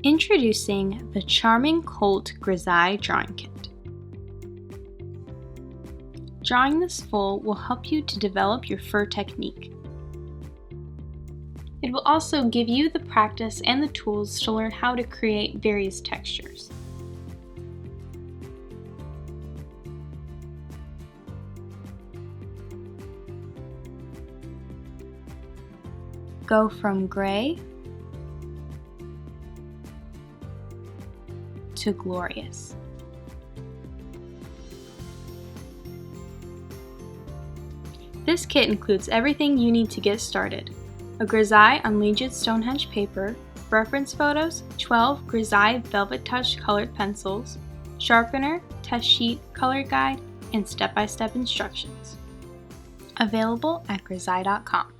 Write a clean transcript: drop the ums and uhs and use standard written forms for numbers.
Introducing the charming Colt Grizaye Drawing Kit. Drawing this full will help you to develop your fur technique. It will also give you the practice and the tools to learn how to create various textures. Go from gray to glorious. This kit includes everything you need to get started: a Grizaye unleaded Stonehenge paper, reference photos, 12 Grizaye Velvet Touch colored pencils, sharpener, test sheet, color guide, and step-by-step instructions. Available at grizaye.com.